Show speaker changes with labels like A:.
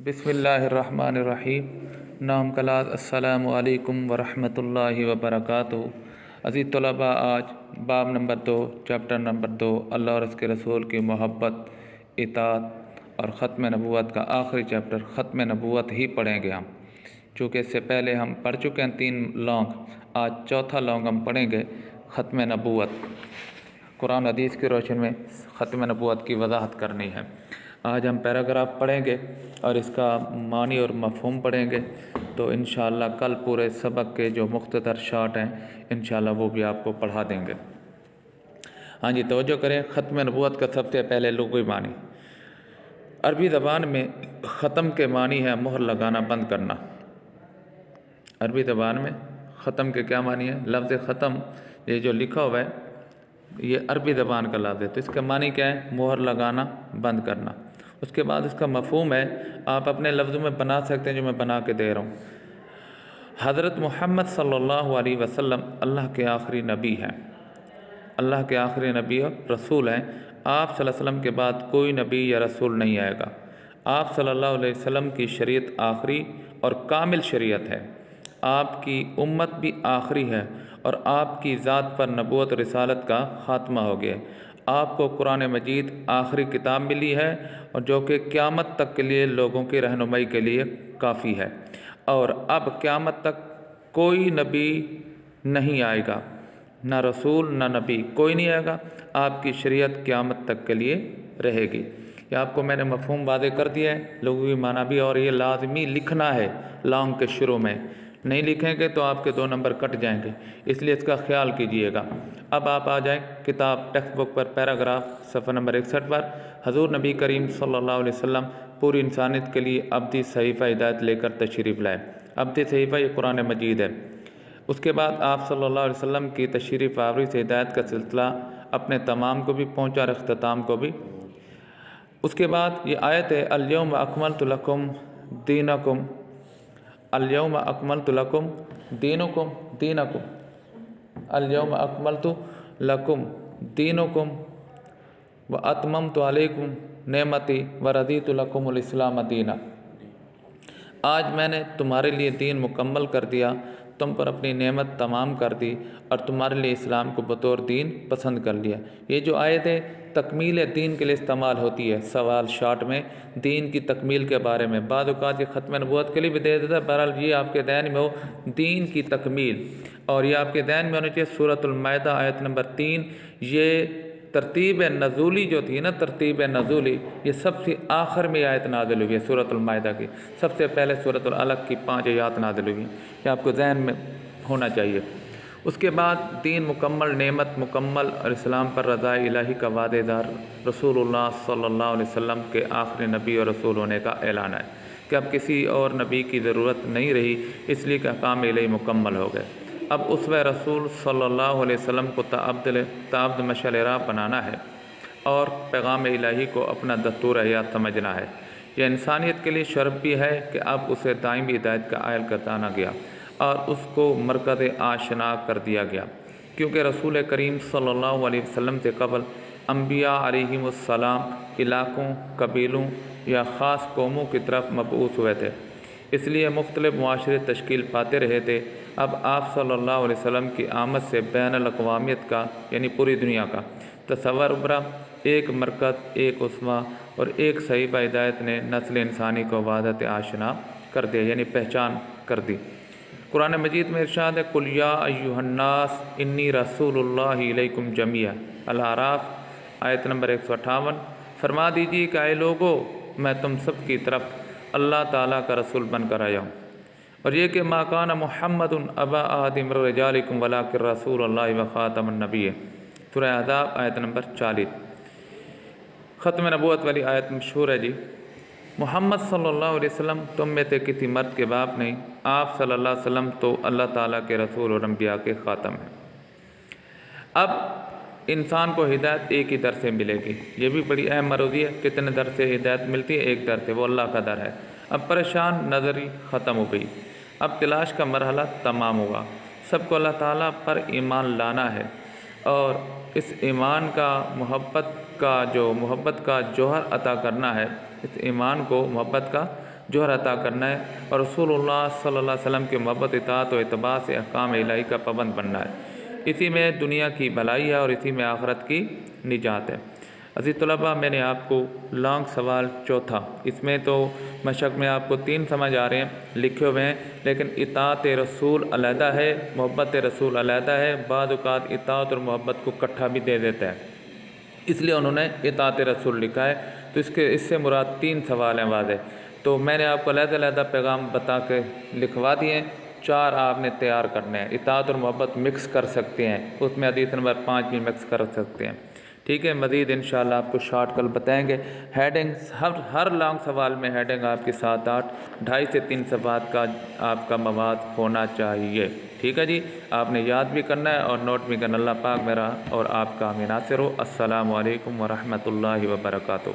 A: بسم اللہ الرحمن الرحیم. نام کلاد السلام علیکم ورحمۃ اللہ وبرکاتہ. عزیز طلباء، آج باب نمبر 2 چیپٹر نمبر 2 اللہ اور اس کے رسول کی محبت، اطاعت اور ختم نبوت کا آخری چیپٹر ختم نبوت ہی پڑھیں گے ہم، چونکہ اس سے پہلے ہم پڑھ چکے ہیں 3 لونگ. آج چوتھا لونگ ہم پڑھیں گے، ختم نبوت. قرآن حدیث کی روشنی میں ختم نبوت کی وضاحت کرنی ہے. آج ہم پیراگراف پڑھیں گے اور اس کا معنی اور مفہوم پڑھیں گے، تو انشاءاللہ کل پورے سبق کے جو مختصر شارٹ ہیں انشاءاللہ وہ بھی آپ کو پڑھا دیں گے. ہاں جی، توجہ کریں. ختم نبوت کا سب سے پہلے لغوی معنی. عربی زبان میں ختم کے معنی ہے مہر لگانا، بند کرنا. عربی زبان میں ختم کے کیا معنی ہے؟ لفظ ختم یہ جو لکھا ہوا ہے یہ عربی زبان کا لفظ ہے، تو اس کا معنی کیا ہے؟ مہر لگانا، بند کرنا. اس کے بعد اس کا مفہوم ہے، آپ اپنے لفظوں میں بنا سکتے ہیں جو میں بنا کے دے رہا ہوں. حضرت محمد صلی اللہ علیہ وسلم اللہ کے آخری نبی ہیں، اللہ کے آخری نبی اور رسول ہیں. آپ صلی اللہ علیہ وسلم کے بعد کوئی نبی یا رسول نہیں آئے گا. آپ صلی اللہ علیہ وسلم کی شریعت آخری اور کامل شریعت ہے. آپ کی امت بھی آخری ہے اور آپ کی ذات پر نبوت و رسالت کا خاتمہ ہو گیا. آپ کو قرآن مجید آخری کتاب ملی ہے اور جو کہ قیامت تک کے لیے لوگوں کی رہنمائی کے لیے کافی ہے، اور اب قیامت تک کوئی نبی نہیں آئے گا، نہ رسول نہ نبی، کوئی نہیں آئے گا. آپ کی شریعت قیامت تک کے لیے رہے گی. یہ آپ کو میں نے مفہوم واضح کر دیا ہے، لغوی معنی بھی، اور یہ لازمی لکھنا ہے لانگ کے شروع میں. نہیں لکھیں گے تو آپ کے 2 نمبر کٹ جائیں گے، اس لیے اس کا خیال کیجئے گا. اب آپ آ جائیں کتاب ٹیکسٹ بک پر، پیراگراف صفحہ نمبر 61 پر. حضور نبی کریم صلی اللہ علیہ وسلم پوری انسانیت کے لیے ابدی صحیفہ ہدایت لے کر تشریف لائے. ابدی صحیفہ یہ قرآن مجید ہے. اس کے بعد آپ صلی اللہ علیہ وسلم کی تشریف آوری سے ہدایت کا سلسلہ اپنے تمام کو بھی پہنچا اور اختتام کو بھی. اس کے بعد یہ آیت ہے، الیوم اکملت لکم دینکم، الیوم اکملت لکم دینکم، الیوم اکملت لکم دینکم واتممت علیکم نعمتی ورضیت لکم الاسلام دینا. آج میں نے تمہارے لیے دین مکمل کر دیا، تم پر اپنی نعمت تمام کر دی اور تمہارے لیے اسلام کو بطور دین پسند کر لیا. یہ جو آیت ہے تکمیل دین کے لیے استعمال ہوتی ہے. سوال شارٹ میں دین کی تکمیل کے بارے میں، بعض اوقات یہ ختم نبوت کے لیے بھی دے دیتا ہے. بہرحال یہ آپ کے ذہن میں ہو دین کی تکمیل، اور یہ آپ کے ذہن میں ہونا چاہیے سورۃ المائدہ آیت نمبر 3. یہ ترتیب نزولی جو تھی نا، ترتیب نزولی، یہ سب سے آخر میں آیت نازل ہوئی ہے سورۃ المائدہ کی. سب سے پہلے سورۃ العلق کی 5 آیات نازل ہوئی ہیں، یہ آپ کو ذہن میں ہونا چاہیے. اس کے بعد دین مکمل، نعمت مکمل اور اسلام پر رضا الہی کا وعدے دار رسول اللہ صلی اللہ علیہ وسلم کے آخری نبی اور رسول ہونے کا اعلان ہے کہ اب کسی اور نبی کی ضرورت نہیں رہی، اس لیے کہ احکام الہی مکمل ہو گئے. اب اسوہ رسول صلی اللہ علیہ وسلم کو تعبد مشعل راہ بنانا ہے اور پیغام الہی کو اپنا دستور حیات سمجھنا ہے. یہ انسانیت کے لیے شرف بھی ہے کہ اب اسے دائمی ہدایت کا عائل کردانا گیا اور اس کو مرکز آشنا کر دیا گیا، کیونکہ رسول کریم صلی اللہ علیہ وسلم سے قبل انبیاء علیہم السلام علاقوں، قبیلوں یا خاص قوموں کی طرف مبعوث ہوئے تھے، اس لیے مختلف معاشرے تشکیل پاتے رہے تھے. اب آپ صلی اللہ علیہ وسلم کی آمد سے بین الاقوامیت کا، یعنی پوری دنیا کا تصور ابھرا. ایک مرکز، ایک اسوہ اور ایک صحیفہ ہدایت نے نسل انسانی کو وحدت آشنا کر دیا، یعنی پہچان کر دی. قرآن مجید میں ارشاد ہے، قُلْ يَا أَيُّهَا النَّاسُ إِنِّي رَسُولُ اللَّهِ إِلَيْكُمْ جَمِيعًا. الاعراف آیت نمبر 158. فرما دیجیے کہ اے لوگو، میں تم سب کی طرف اللہ تعالیٰ کا رسول بن کر آیا ہوں. اور یہ کہ مَا كَانَ مُحَمَّدٌ أَبَا أَحَدٍ مِّن رِّجَالِكُمْ وَلَٰكِن رَّسُولَ اللَّهِ وَخَاتَمَ النَّبِيِّينَ. سورہ احزاب آیت نمبر 40. ختم نبوت والی آیت مشہور ہے جی. محمد صلی اللہ علیہ وسلم تم میں سے کسی مرد کے باپ نہیں، آپ صلی اللہ علیہ وسلم تو اللہ تعالیٰ کے رسول اور انبیاء کے خاتم ہیں. اب انسان کو ہدایت ایک ہی در سے ملے گی، یہ بھی بڑی اہم مروضی ہے. کتنے در سے ہدایت ملتی ہے؟ ایک در سے، وہ اللہ کا در ہے. اب پریشان نظری ختم ہو گئی، اب تلاش کا مرحلہ تمام ہوا. سب کو اللہ تعالیٰ پر ایمان لانا ہے اور اس ایمان کا محبت کا جوہر عطا کرنا ہے. اس ایمان کو محبت کا جوہر عطا کرنا ہے اور رسول اللہ صلی اللہ علیہ وسلم کی محبت، اطاعت و اتباع سے احکام الہی کا پابند بننا ہے۔ اسی میں دنیا کی بھلائی ہے اور اسی میں آخرت کی نجات ہے۔ عزیز طلباء، میں نے آپ کو لانگ سوال چوتھا، اس میں تو مشق میں آپ کو 3 سمجھ آ رہے ہیں، لکھے ہوئے ہیں، لیکن اطاعت رسول علیحدہ ہے، محبت رسول علیحدہ ہے، بعض اوقات اطاعت اور محبت کو اکٹھا بھی دے دیتا ہے، اس لیے انہوں نے اطاعت رسول لکھا ہے۔ تو اس سے مراد 3 سوال ہیں واضح، تو میں نے آپ کو علیحدہ پیغام بتا کے لکھوا دیے ہیں، 4 آپ نے تیار کرنے ہیں۔ اطاعت اور محبت مکس کر سکتے ہیں، اس میں حدیث نمبر 5 بھی مکس کر سکتے ہیں، ٹھیک ہے۔ مزید انشاءاللہ آپ کو شارٹ کل بتائیں گے۔ ہیڈنگ ہر لانگ سوال میں ہیڈنگ آپ کی 7-8 2.5 سے 3 صفحات کا آپ کا مواد ہونا چاہیے، ٹھیک ہے جی۔ آپ نے یاد بھی کرنا ہے اور نوٹ بھی کرنا۔ اللہ پاک میرا اور آپ کا حامی ناصر ہو۔ السلام علیکم ورحمۃ اللہ وبرکاتہ۔